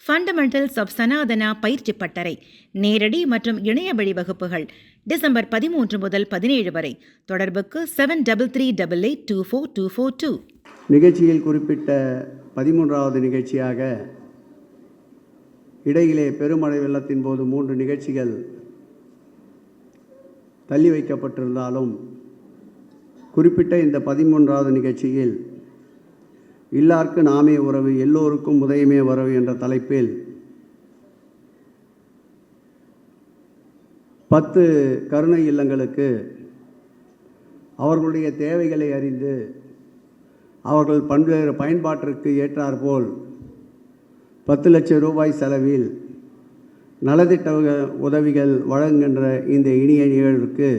Fundamentals of Sanatana பயிற்சி பட்டறை நேரடி மற்றும் இணைய வழி வகுப்புகள் டிசம்பர் 13 முதல் 17 வரை. தொடர்புக்கு 7388824242. நிகழ்ச்சியில் குறிப்பிட்ட 13வது நிகழ்ச்சியாக இடையிலே பெருமழை வெள்ளத்தின் போது 3 நிகழ்ச்சிகள் தள்ளி வைக்கப்பட்டிருந்தாலும் குறிப்பிட்ட இந்த 13வது நிகழ்ச்சியில் இல்லார்க்கு நாமே உறவு எல்லோருக்கும் உதயமே வரவு என்ற தலைப்பில் 10 கருணை இல்லங்களுக்கு அவர்களுடைய தேவைகளை அறிந்து அவர்கள் பல்வேறு பயன்பாட்டிற்கு ஏற்றாற்போல் 10 லட்சம் ரூபாய் செலவில் நலத்திட்ட உதவிகள் வழங்குகின்ற இந்த இனிய நிகழ்வுக்கு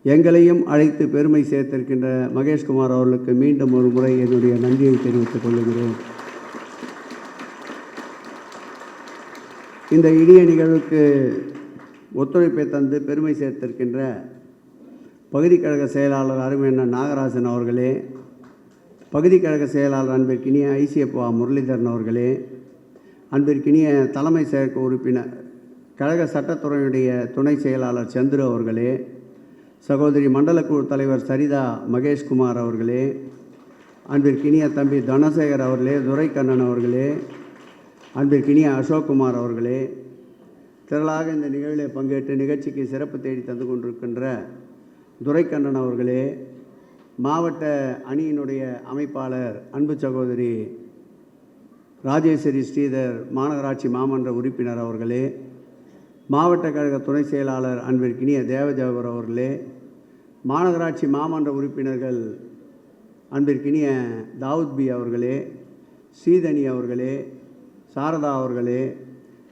எங்களையும் அழைத்து பெருமை சேர்த்திருக்கின்ற மகேஷ்குமார் அவர்களுக்கு மீண்டும் ஒரு முறை என்னுடைய நன்றியை தெரிவித்துக் கொள்கிறேன். இந்த இனிய நிகழ்வுக்கு ஒத்துழைப்பை தந்து பெருமை சேர்த்திருக்கின்ற பகுதி கழக செயலாளர் அருமையண்ணன் நாகராஜன் அவர்களே, பகுதி கழக செயலாளர் அன்பிற்கினிய ஐசிஎப்பா முரளிதரன் அவர்களே, அன்பிற்கினிய தலைமை செயற்குழு உறுப்பினர் கழக சட்டத்துறையுடைய துணை செயலாளர் சந்துரு அவர்களே, சகோதரி மண்டல குழு தலைவர் சரிதா மகேஷ்குமார் அவர்களே, அன்பிற்கினிய தம்பி தனசேகர் அவர்களே, துரைக்கண்ணன் அவர்களே, அன்பிற்கினிய அசோக்குமார் அவர்களே, திரளாக இந்த நிகழ்வில் பங்கேற்று நிகழ்ச்சிக்கு சிறப்பு தேடி தந்து கொண்டிருக்கின்ற துரைக்கண்ணன் அவர்களே, மாவட்ட அணியினுடைய அமைப்பாளர் அன்பு சகோதரி ராஜேஸ்வரி ஸ்ரீதர் மாநகராட்சி மாமன்ற உறுப்பினர் அவர்களே, மாவட்ட கழக துணை செயலாளர் அன்பிற்கினிய தேவஜவகர் அவர்களே, மாநகராட்சி மாமன்ற உறுப்பினர்கள் அன்பிற்கினிய தாவூத் பி அவர்களே, ஸ்ரீதனி அவர்களே, சாரதா அவர்களே,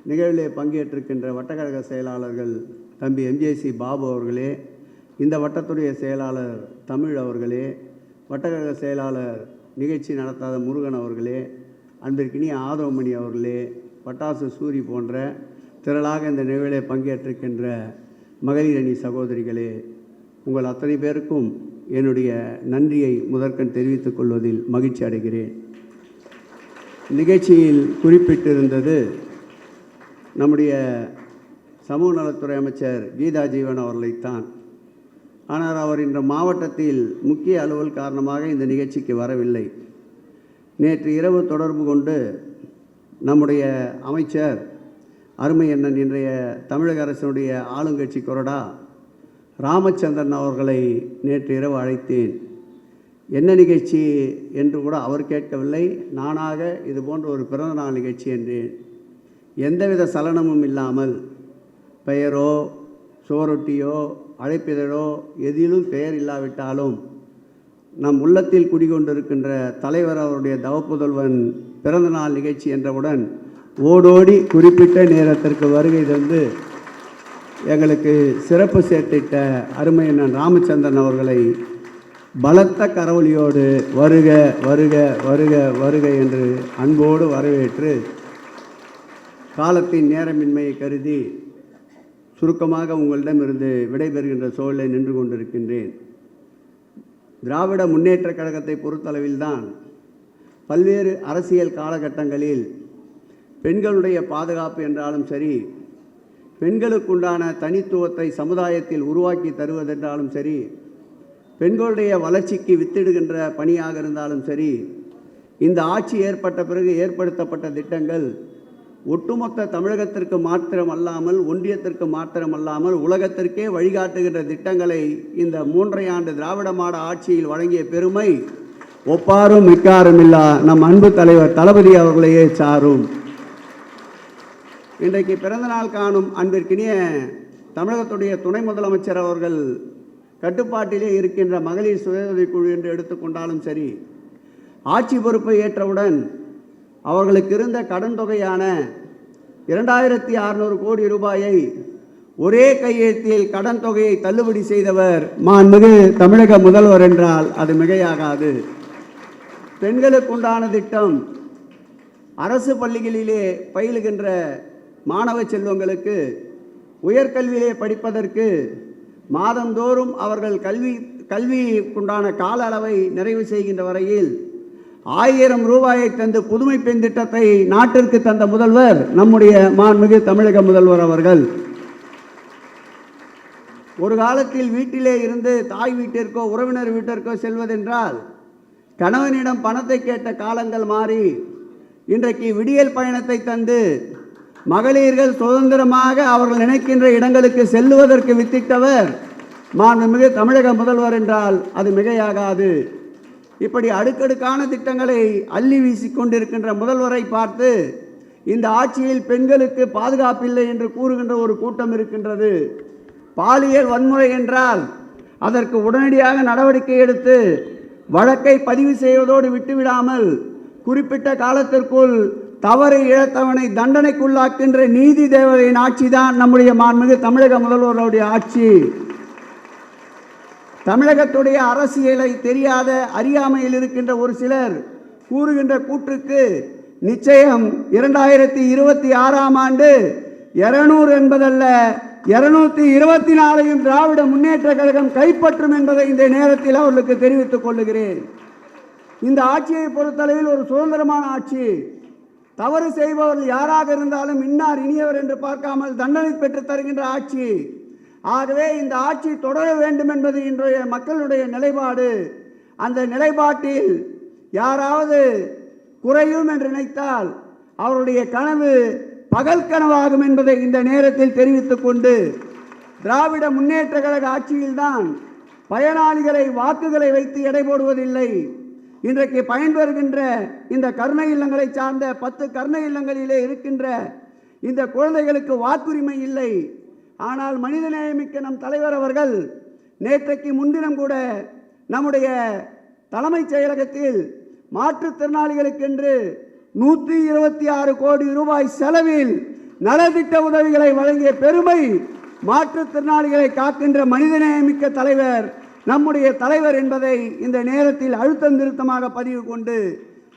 நிகழ்விலே பங்கேற்றிருக்கின்ற வட்டக்கழக செயலாளர்கள் தம்பி எம்ஜேசி பாபு அவர்களே, இந்த வட்டத்துடைய செயலாளர் தமிழ் அவர்களே, வட்டக்கழக செயலாளர் நிகழ்ச்சி நடத்தாத முருகன் அவர்களே, அன்பிற்கினிய ஆதவமணி அவர்களே, பட்டாசு சூரி போன்ற திரளாக இந்த நிகழ்விலே பங்கேற்றிருக்கின்ற மகளிர் அணி சகோதரிகளே, உங்கள் அத்தனை பேருக்கும் என்னுடைய நன்றியை முதற்கண் தெரிவித்துக் கொள்வதில் மகிழ்ச்சி அடைகிறேன். நிகழ்ச்சியில் குறிப்பிட்டிருந்தது நம்முடைய சமூக நலத்துறை அமைச்சர் கீதா ஜீவன் அவர்களைத்தான். ஆனால் அவர் இன்று மாவட்டத்தில் முக்கிய அலுவல் காரணமாக இந்த நிகழ்ச்சிக்கு வரவில்லை. நேற்று இரவு தொடர்பு கொண்டு நம்முடைய அமைச்சர் அருமை அண்ணன் இன்றைய தமிழக அரசினுடைய ஆளுங்கட்சி கொறடா ராமச்சந்திரன் அவர்களை நேற்று இரவு அழைத்தேன். என்ன நிகழ்ச்சி என்று கூட அவர் கேட்கவில்லை. நானாக இது போன்ற ஒரு பிறந்தநாள் நிகழ்ச்சி என்றேன். எந்தவித சலனமும் இல்லாமல் பெயரோ சுவரொட்டியோ அழைப்பிதழோ எதிலும் பெயர் இல்லாவிட்டாலும் நம் உள்ளத்தில் குடிகொண்டிருக்கின்ற தலைவர் அவருடைய தவப்புதல்வன் பிறந்தநாள் நிகழ்ச்சி என்றவுடன் ஓடோடி குறிப்பிட்ட நேரத்திற்கு வருகை தந்து எங்களுக்கு சிறப்பு சேர்த்திட்ட அருமையண்ணன் ராமச்சந்திரன் அவர்களை பலத்த கரவொலியோடு வருக வருக வருக வருக என்று அன்போடு வரவேற்று காலத்தின் நேரமின்மையை கருதி சுருக்கமாக உங்களிடமிருந்து விடைபெறுகின்ற சூழலை நின்று கொண்டிருக்கின்றேன். திராவிட முன்னேற்ற கழகத்தை பொறுத்தளவில்தான் பல்வேறு அரசியல் காலகட்டங்களில் பெண்களுடைய பாதுகாப்பு என்றாலும் சரி, பெண்களுக்குண்டான தனித்துவத்தை சமுதாயத்தில் உருவாக்கி தருவதென்றாலும் சரி, பெண்களுடைய வளர்ச்சிக்கு வித்திடுகின்ற பணியாக இருந்தாலும் சரி, இந்த ஆட்சி ஏற்பட்ட பிறகு ஏற்படுத்தப்பட்ட திட்டங்கள் ஒட்டுமொத்த தமிழகத்திற்கு மாத்திரம் அல்லாமல், ஒன்றியத்திற்கு மாத்திரம் அல்லாமல் உலகத்திற்கே வழிகாட்டுகின்ற திட்டங்களை இந்த 3.5 ஆண்டு திராவிட மாடல் ஆட்சியில் வழங்கிய பெருமை ஒப்பாரும் மிக்காரும் இல்லா நம் அன்பு தலைவர் தளபதி அவர்களையே சாரும். இன்றைக்கு பிறந்தநாள் காணும் அன்பிற்கினிய தமிழகத்துடைய துணை முதலமைச்சர் அவர்கள் கட்டுப்பாட்டிலே இருக்கின்ற மகளிர் சுயஉதவிக் குழு என்று எடுத்துக்கொண்டாலும் சரி, ஆட்சி பொறுப்பை ஏற்றவுடன் அவர்களுக்கு இருந்த கடன் தொகையான 2600 கோடி ரூபாயை ஒரே கையெழுத்தில் கடன் தொகையை தள்ளுபடி செய்தவர் மாண்புமிகு தமிழக முதல்வர் என்றால் அது மிகையாகாது. பெண்களுக்குண்டான திட்டம் அரசு பள்ளிகளிலே பயிலுகின்ற மாணவ செல்வங்களுக்கு உயர்கல்வியிலே படிப்பதற்கு மாதந்தோறும் அவர்கள் கல்விக்குண்டான கால அளவை நிறைவு செய்கின்ற வரையில் 1000 ரூபாயை தந்து புதுமை பெண் திட்டத்தை நாட்டிற்கு தந்த முதல்வர் நம்முடைய மாண்புமிகு தமிழக முதல்வர் அவர்கள். ஒரு காலத்தில் வீட்டிலே இருந்து தாய் வீட்டிற்கோ உறவினர் வீட்டிற்கோ செல்வதென்றால் கணவனிடம் பணத்தை கேட்ட காலங்கள் மாறி இன்றைக்கு விடியல் பயணத்தை தந்து மகளிர்கள் சுதந்திரமாக அவர்கள் நினைக்கின்ற இடங்களுக்கு செல்லுவதற்கு வித்திட்டவர் மாண்புமிகு தமிழக முதல்வர் என்றால் அது மிகையாகாது. இப்படி அடுக்கடுக்கான திட்டங்களை அள்ளி வீசிக்கொண்டிருக்கின்ற முதல்வரை பார்த்து இந்த ஆட்சியில் பெண்களுக்கு பாதுகாப்பில்லை என்று கூறுகின்ற ஒரு கூட்டம் இருக்கின்றது. பாலியல் வன்முறை என்றால் அதற்கு உடனடியாக நடவடிக்கை எடுத்து வழக்கை பதிவு செய்வதோடு விட்டுவிடாமல் குறிப்பிட்ட காலத்திற்குள் தவறை இழத்தவனை தண்டனைக்குள்ளாக்கின்ற நீதி தேவதையின் ஆட்சி தான் நம்முடைய மாண்புமிகு தமிழக முதல்வருடைய ஆட்சி. தமிழகத்துடைய அரசியலை தெரியாத அறியாமையில் இருக்கின்ற ஒரு சிலர் கூறுகின்ற கூற்றுக்கு நிச்சயம் 2026ஆம் ஆண்டு 200 என்பதல்ல 224ஐயும் திராவிட முன்னேற்ற கழகம் கைப்பற்றும் என்பதை இந்த நேரத்தில் அவர்களுக்கு தெரிவித்துக் கொள்ளுகிறேன். இந்த ஆட்சியை பொறுத்தளவில் ஒரு சுதந்திரமான ஆட்சி. தவறு செய்பவர்கள் யாராக இருந்தாலும் இன்னார் இனியவர் என்று பார்க்காமல் தண்டனை பெற்று தருகின்ற ஆட்சி. ஆகவே இந்த ஆட்சி தொடர வேண்டும் என்பது இன்றைய மக்களுடைய நிலைப்பாடு. அந்த நிலைப்பாட்டில் யாராவது குறையும் என்று நினைத்தால் அவருடைய கனவு பகல் கனவாகும் என்பதை இந்த நேரத்தில் தெரிவித்துக் கொண்டு, திராவிட முன்னேற்ற கழக ஆட்சியில்தான் பயனாளிகளை வாக்குகளை வைத்து எடை போடுவதில்லை. இன்றைக்கு பயன்பெறுகின்ற இந்த கருணை இல்லங்களை சார்ந்த 10 கருணை இல்லங்களிலே இருக்கின்ற இந்த குழந்தைகளுக்கு வாக்குரிமை இல்லை. ஆனால் மனிதநேயமிக்க நம் தலைவர் அவர்கள் நேற்றைக்கு முன்தினம் கூட நம்முடைய தலைமைச் செயலகத்தில் மாற்றுத்திறனாளிகளுக்கென்று 126 கோடி ரூபாய் செலவில் நலத்திட்ட உதவிகளை வழங்கிய பெருமை மாற்றுத்திறனாளிகளை காக்கின்ற மனிதநேயமிக்க தலைவர் நம்முடைய தலைவர் என்பதை இந்த நேரத்தில் அழுத்தம் திருத்தமாக பதிவு கொண்டு,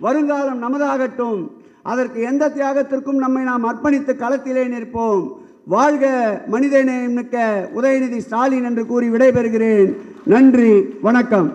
வருங்காலம் நமதாகட்டும், அதற்கு எந்த தியாகத்திற்கும் நம்மை நாம் அர்ப்பணித்து களத்திலே நிற்போம். வாழ்க மனிதநேயமிக்க உதயநிதி ஸ்டாலின் என்று கூறி விடைபெறுகிறேன். நன்றி, வணக்கம்.